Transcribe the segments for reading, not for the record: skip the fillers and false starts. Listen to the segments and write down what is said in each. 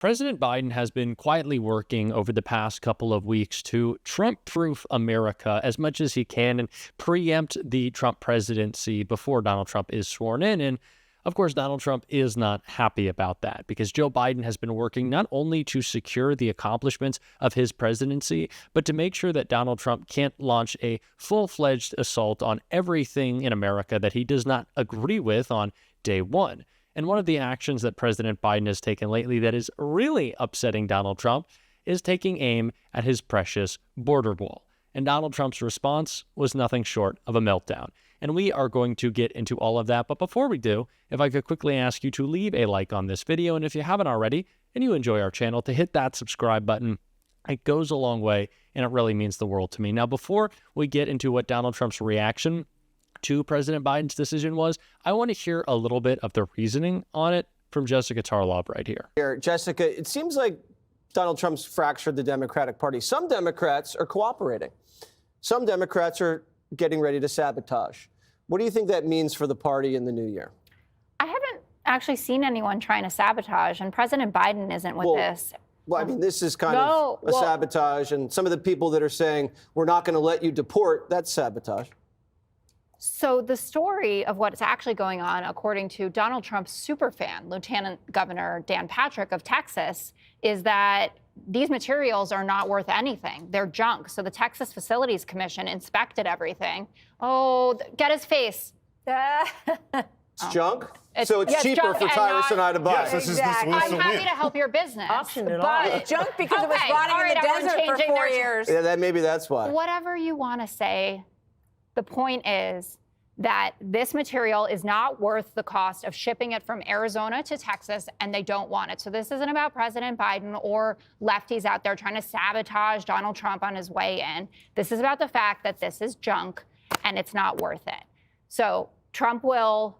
President Biden has been quietly working over the past couple of weeks to Trump-proof America as much as he can and preempt the Trump presidency before Donald Trump is sworn in. And of course, Donald Trump is not happy about that because Joe Biden has been working not only to secure the accomplishments of his presidency, but to make sure that Donald Trump can't launch a full-fledged assault on everything in America that he does not agree with on day one. And one of the actions that President Biden has taken lately that is really upsetting Donald Trump is taking aim at his precious border wall. And Donald Trump's response was nothing short of a meltdown. And we are going to get into all of that. But before we do, if I could quickly ask you to leave a like on this video. And if you haven't already and you enjoy our channel, to hit that subscribe button. It goes a long way and it really means the world to me. Now, before we get into what Donald Trump's reaction to President Biden's decision was, I want to hear a little bit of the reasoning on it from Jessica Tarlov right here. Jessica, it seems like Donald Trump's fractured the Democratic Party. Some Democrats are cooperating. Some Democrats are getting ready to sabotage. What do you think that means for the party in the new year? I haven't actually seen anyone trying to sabotage, and President Biden isn't with this. Well, I mean, this is kind of a sabotage, and some of the people that are saying, we're not going to let you deport, that's sabotage. So the story of what's actually going on, according to Donald Trump's superfan, Lieutenant Governor Dan Patrick of Texas, is that these materials are not worth anything. They're junk. So the Texas Facilities Commission inspected everything. Oh, get his face. It's junk? So it's cheaper for Tyrus and I to buy. Yes, I'm happy to help your business. Auction it all. It's junk because it was rotting in the desert for 4 years. Yeah, maybe that's why. Whatever you want to say, the point is that this material is not worth the cost of shipping it from Arizona to Texas, and they don't want it. So this isn't about President Biden or lefties out there trying to sabotage Donald Trump on his way in. This is about the fact that this is junk, and it's not worth it. So Trump will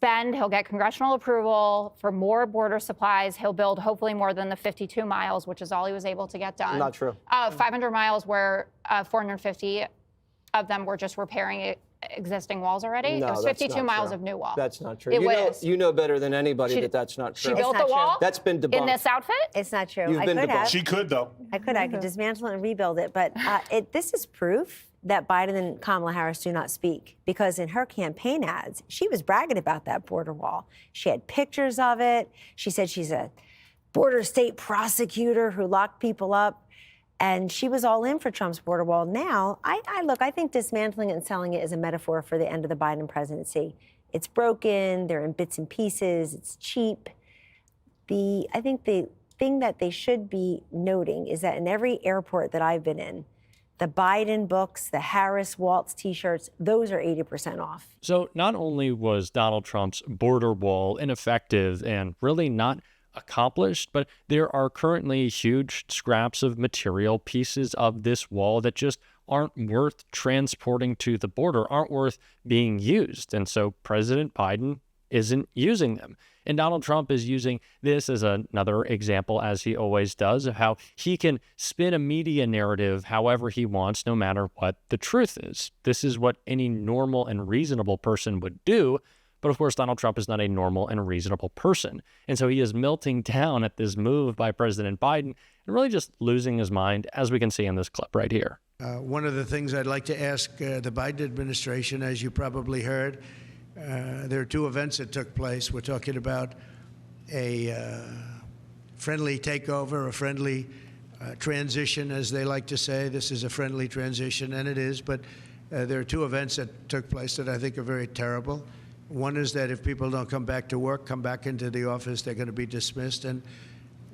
he'll get congressional approval for more border supplies. He'll build hopefully more than the 52 miles, which is all he was able to get done. Not true. 500 miles where 450 of them were just repairing existing walls already. No, it was 52 miles of new wall. That's not true. You know better than anybody that that's not true. She built the wall? That's been debunked. In this outfit? It's not true. You've been debunked. She could, though. I could dismantle it and rebuild it. But this is proof that Biden and Kamala Harris do not speak. Because in her campaign ads, she was bragging about that border wall. She had pictures of it. She said she's a border state prosecutor who locked people up. And she was all in for Trump's border wall. Now, I think dismantling it and selling it is a metaphor for the end of the Biden presidency. It's broken, they're in bits and pieces, it's cheap. I think the thing that they should be noting is that in every airport that I've been in, the Biden books, the Harris Waltz t-shirts, those are 80% off. So not only was Donald Trump's border wall ineffective and really not accomplished, but there are currently huge scraps of material pieces of this wall that just aren't worth transporting to the border, aren't worth being used. And so President Biden isn't using them. And Donald Trump is using this as another example, as he always does, of how he can spin a media narrative however he wants, no matter what the truth is. This is what any normal and reasonable person would do. But of course, Donald Trump is not a normal and reasonable person. And so he is melting down at this move by President Biden and really just losing his mind, as we can see in this clip right here. One of the things I'd like to ask the Biden administration, as you probably heard, there are two events that took place. We're talking about a friendly takeover, a friendly transition, as they like to say. This is a friendly transition, and it is. But there are two events that took place that I think are very terrible. One is that if people don't come back to work, come back into the office, they're going to be dismissed. And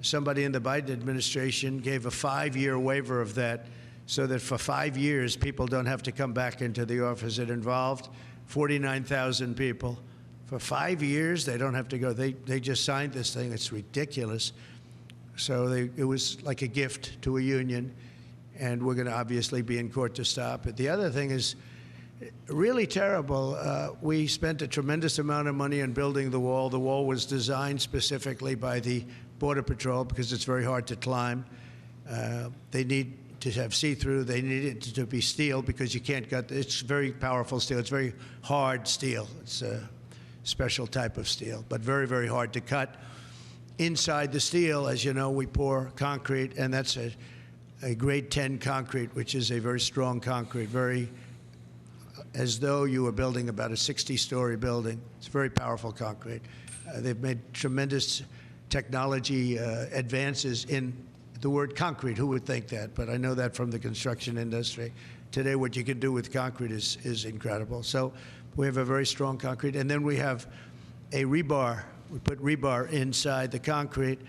somebody in the Biden administration gave a 5-year waiver of that so that for 5 years, people don't have to come back into the office. It involved 49,000 people. For 5 years, they don't have to go. They just signed this thing. It's ridiculous. So it was like a gift to a union, and we're going to obviously be in court to stop it. The other thing is really terrible. We spent a tremendous amount of money on building the wall. The wall was designed specifically by the Border Patrol because it's very hard to climb. They need to have see-through. They need it to be steel because you can't cut. It's very powerful steel. It's very hard steel. It's a special type of steel, but very, very hard to cut. inside the steel, as you know, we pour concrete, and that's a grade 10 concrete, which is a very strong concrete, very as though you were building about a 60-story building. It's very powerful concrete. They've made tremendous technology advances in the word concrete. Who would think that? But I know that from the construction industry. Today, what you can do with concrete is incredible. So we have a very strong concrete. And then we have a rebar. We put rebar inside the concrete,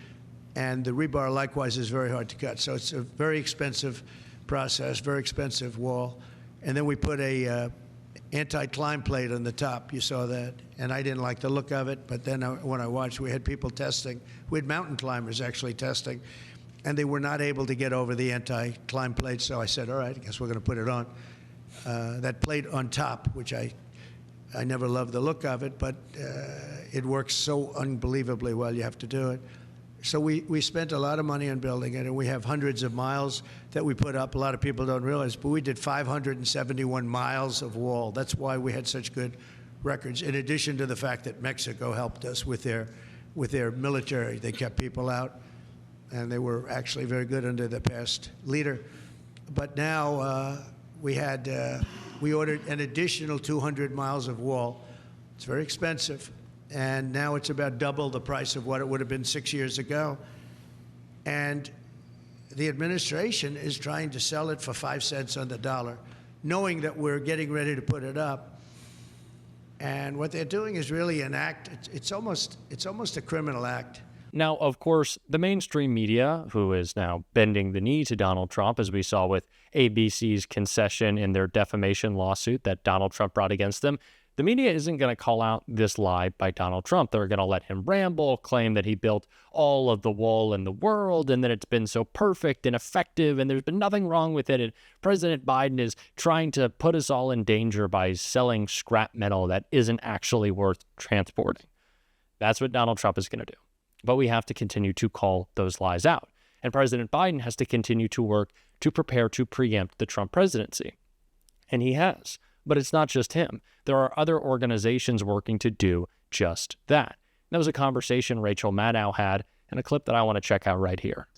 and the rebar likewise is very hard to cut. So it's a very expensive process, very expensive wall. And then we put a anti-climb plate on the top. You saw that. And I didn't like the look of it, but then when I watched, we had people testing. We had mountain climbers actually testing, and they were not able to get over the anti-climb plate. So I said, all right, I guess we're going to put it on. That plate on top, which I never loved the look of it, but it works so unbelievably well, you have to do it. So we spent a lot of money on building it, and we have hundreds of miles that we put up. A lot of people don't realize, but we did 571 miles of wall. That's why we had such good records, in addition to the fact that Mexico helped us with their military. They kept people out, and they were actually very good under the past leader. But now we ordered an additional 200 miles of wall. It's very expensive. And now it's about double the price of what it would have been 6 years ago. And the administration is trying to sell it for 5 cents on the dollar, knowing that we're getting ready to put it up. And what they're doing is really an act. It's almost a criminal act. Now, of course, the mainstream media, who is now bending the knee to Donald Trump, as we saw with ABC's concession in their defamation lawsuit that Donald Trump brought against them, the media isn't going to call out this lie by Donald Trump. They're going to let him ramble, claim that he built all of the wall in the world and that it's been so perfect and effective and there's been nothing wrong with it. And President Biden is trying to put us all in danger by selling scrap metal that isn't actually worth transporting. That's what Donald Trump is going to do. But we have to continue to call those lies out. And President Biden has to continue to work to prepare to preempt the Trump presidency. And he has. But it's not just him. There are other organizations working to do just that. That was a conversation Rachel Maddow had and a clip that I want to check out right here.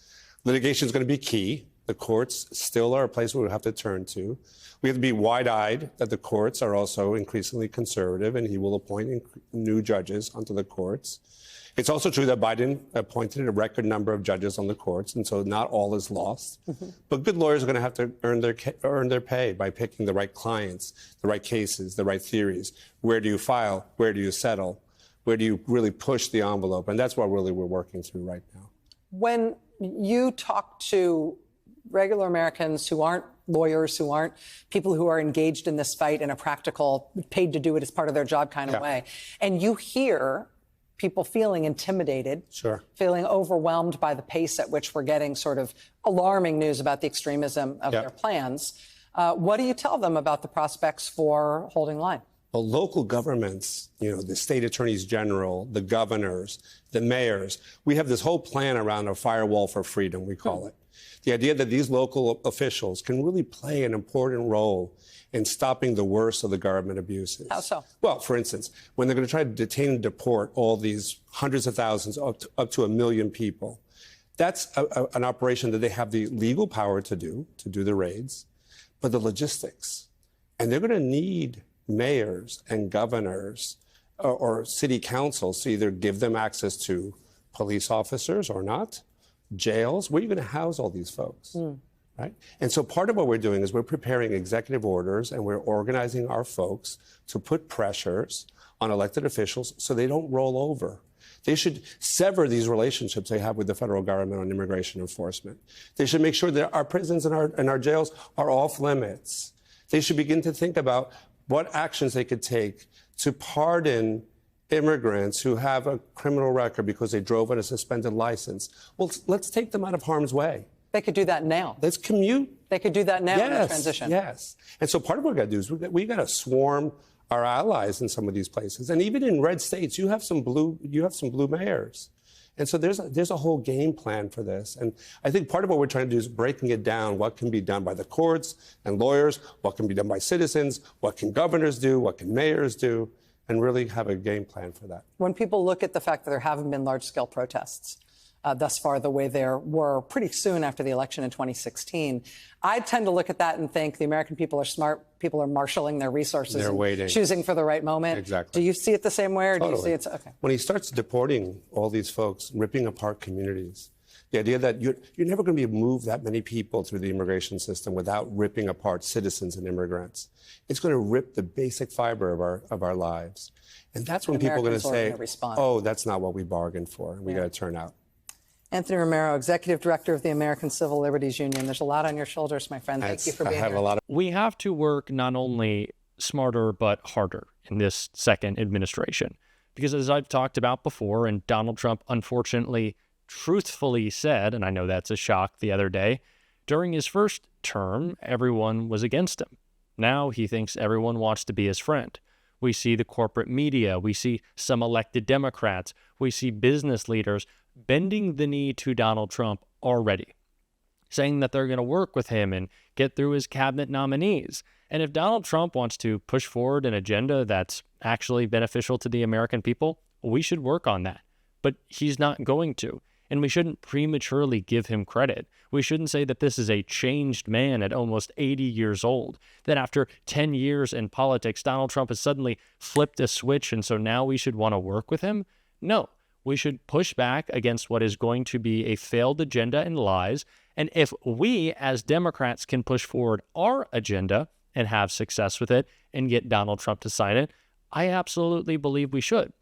Litigation is going to be key. The courts still are a place where we have to turn to. We have to be wide-eyed that the courts are also increasingly conservative, and he will appoint new judges onto the courts. It's also true that Biden appointed a record number of judges on the courts, and so not all is lost. But good lawyers are going to have to earn their pay by picking the right clients, the right cases, the right theories. Where do you file? Where do you settle? Where do you really push the envelope? And that's what really we're working through right now. When you talk to regular Americans who aren't lawyers, who aren't people who are engaged in this fight in a practical, paid to do it as part of their job kind of way, and you hear people feeling intimidated, feeling overwhelmed by the pace at which we're getting sort of alarming news about the extremism of their plans. What do you tell them about the prospects for holding line? Well, local governments, the state attorneys general, the governors, the mayors, we have this whole plan around a firewall for freedom, we call it. The idea that these local officials can really play an important role in stopping the worst of the government abuses. How so? Well, for instance, when they're going to try to detain and deport all these hundreds of thousands, up to 1 million people, that's an operation that they have the legal power to do the raids, but the logistics. And they're going to need mayors and governors or city councils to either give them access to police officers or not, jails. Where are you going to house all these folks? Right? And so part of what we're doing is we're preparing executive orders and we're organizing our folks to put pressures on elected officials so they don't roll over. They should sever these relationships they have with the federal government on immigration enforcement. They should make sure that our prisons and our jails are off limits. They should begin to think about what actions they could take to pardon immigrants who have a criminal record because they drove on a suspended license. Well, let's take them out of harm's way. They could do that now. Let's commute. They could do that now in the transition. Yes. And so part of what we've got to do is we got to swarm our allies in some of these places. And even in red states, you have some blue mayors. And so there's a whole game plan for this. And I think part of what we're trying to do is breaking it down, what can be done by the courts and lawyers, what can be done by citizens, what can governors do, what can mayors do. and really have a game plan for that. When people look at the fact that there haven't been large-scale protests thus far, the way there were pretty soon after the election in 2016, I tend to look at that and think the American people are smart. People are marshaling their resources. They're waiting. Choosing for the right moment. Exactly. Do you see it the same way, or Totally. do you see it's okay? When he starts deporting all these folks, ripping apart communities, the idea that you're never going to be able to move that many people through the immigration system without ripping apart citizens and immigrants. It's going to rip the basic fiber of our lives. And that's when people are going to say, oh, that's not what we bargained for, and we got to turn out. Anthony Romero, Executive Director of the American Civil Liberties Union. There's a lot on your shoulders, my friend. Thank you for being here. We have to work not only smarter, but harder in this second administration. Because as I've talked about before, and Donald Trump unfortunately truthfully said, and I know that's a shock the other day, during his first term, everyone was against him. Now he thinks everyone wants to be his friend. We see the corporate media. We see some elected Democrats. We see business leaders bending the knee to Donald Trump already, saying that they're going to work with him and get through his cabinet nominees. And if Donald Trump wants to push forward an agenda that's actually beneficial to the American people, we should work on that. But he's not going to. And we shouldn't prematurely give him credit. We shouldn't say that this is a changed man at almost 80 years old, that after 10 years in politics, Donald Trump has suddenly flipped a switch and so now we should want to work with him. No, we should push back against what is going to be a failed agenda and lies. And if we as Democrats can push forward our agenda and have success with it and get Donald Trump to sign it, I absolutely believe we should.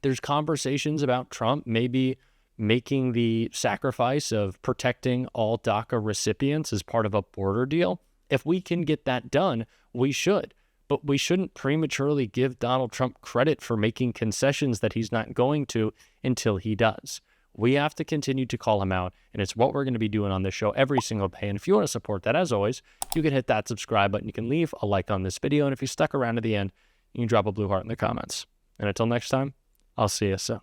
There's conversations about Trump maybe making the sacrifice of protecting all DACA recipients as part of a border deal. If we can get that done, we should. But we shouldn't prematurely give Donald Trump credit for making concessions that he's not going to until he does. We have to continue to call him out, and it's what we're going to be doing on this show every single day. And if you want to support that, as always, you can hit that subscribe button. You can leave a like on this video, and if you stuck around to the end, you can drop a blue heart in the comments. And until next time, I'll see you soon.